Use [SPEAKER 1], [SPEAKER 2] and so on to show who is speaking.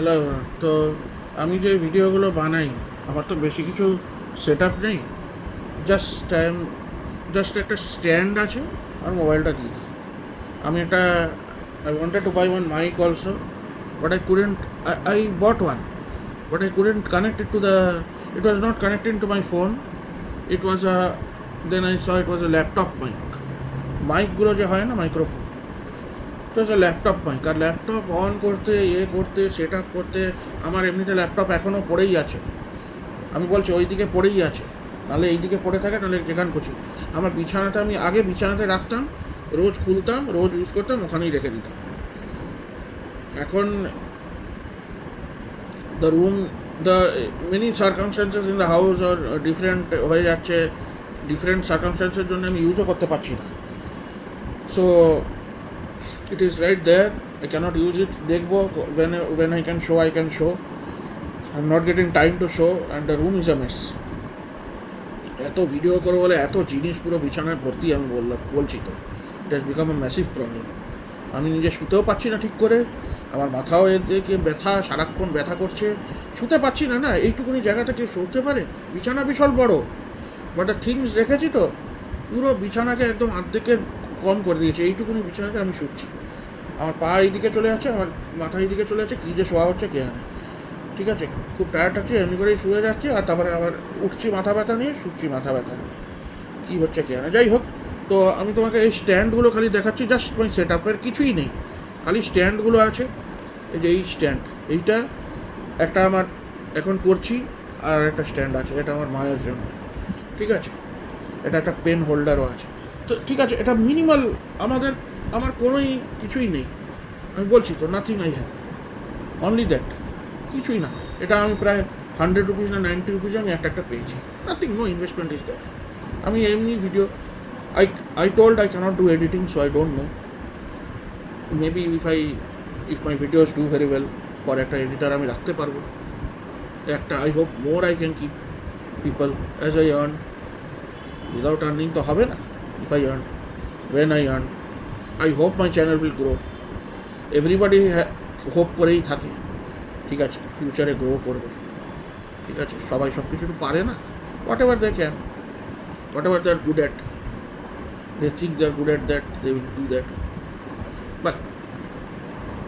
[SPEAKER 1] Hello. তো আমি যে ভিডিওগুলো বানাই, আমার তো বেশি কিছু সেট আপ নেই। জাস্ট জাস্ট একটা স্ট্যান্ড আছে আর মোবাইলটা দিয়ে দিই। আমি একটা I wanted to buy one mic also, but I couldn't. I bought one, but I couldn't connect it to the, it was not connecting to my phone. It was a, then I saw it was a laptop mic. মাইকগুলো যে হয় না, microphone, তো হচ্ছে laptop mic. আর laptop on করতে, করতে, set up করতে আমার এমনিতে ল্যাপটপ এখনও পড়েই আছে। আমি বলছি ওই দিকে পড়েই আছে, নাহলে এই দিকে পড়ে থাকে, নাহলে যেখান করছি। আমার বিছানাতে, আমি আগে বিছানাতে রাখতাম, রোজ খুলতাম, রোজ ইউজ করতাম, ওখানেই রেখে দিতাম। এখন the room, the many circumstances in the house আর ডিফারেন্ট হয়ে যাচ্ছে। ডিফারেন্ট সার্কামস্টান্সের জন্য আমি ইউজও করতে পারছি না। So it is right there. I cannot use it. দেখবো when I can show, I can show. I'm not getting time to show and the room is a mess. এত ভিডিও করে বলে এত জিনিস পুরো বিছানায় ভর্তি, আমি বলছি তো it has become a massive problem. আমি নিজে শুতেও পারছি না ঠিক করে, আমার মাথাও এদিকে ব্যথা, সারাক্ষণ ব্যথা করছে, শুতে পারছি না। না, এইটুকুনি জায়গাতে কেউ শুতে পারে? বিছানা বিশাল বড়, বাট থিংস রেখেছি তো, পুরো বিছানাকে একদম অর্ধেকের কম করে দিয়েছে। এইটুকুনি বিছানাতে আমি শুচ্ছি, আমার পা এইদিকে চলে যাচ্ছে, আমার মাথা এইদিকে চলে যাচ্ছে, কী যে শোয়া হচ্ছে কে জানে। ঠিক আছে, খুব টায়ার্ড থাকছে, এমনি করেই শুয়ে যাচ্ছি, আর তারপরে আবার উঠছি মাথা ব্যথা নিয়ে, শুচ্ছি মাথা ব্যথা নিয়ে, কী হচ্ছে কে জানে। যাই হোক, তো আমি তোমাকে এই স্ট্যান্ডগুলো খালি দেখাচ্ছি, জাস্ট মাই সেট আপের কিছুই নেই, খালি স্ট্যান্ডগুলো আছে। এই যে এই স্ট্যান্ড, এইটা একটা আমার এখন করছি, আর একটা স্ট্যান্ড আছে, এটা আমার মায়ের জন্য। ঠিক আছে, এটা একটা পেন হোল্ডারও আছে। তো ঠিক আছে, এটা মিনিমাল। আমার কোনোই কিছুই নেই, আমি বলছি তো, nothing I have, only that, কিছুই না। এটা আমি প্রায় 100 রুপিস না 90 রুপিস আমি একটা পেয়েছি। Nothing, no investment is that. আমি এমনি video, I told I can't do editing, so I don't know, maybe if my videos do very well, পর একটা এডিটার আমি রাখতে পারবো একটা। I hope more I can keep people as I earn. Without earning তো হবে না। If I earn, when I earn, I hope my channel will grow. Everybody hope করেই থাকে, ঠিক আছে, ফিউচারে গ্রো করবে। ঠিক আছে, সবাই সব কিছু তো পারে না। Whatever they can, whatever they are good at, they think they are good at that, they will do that. But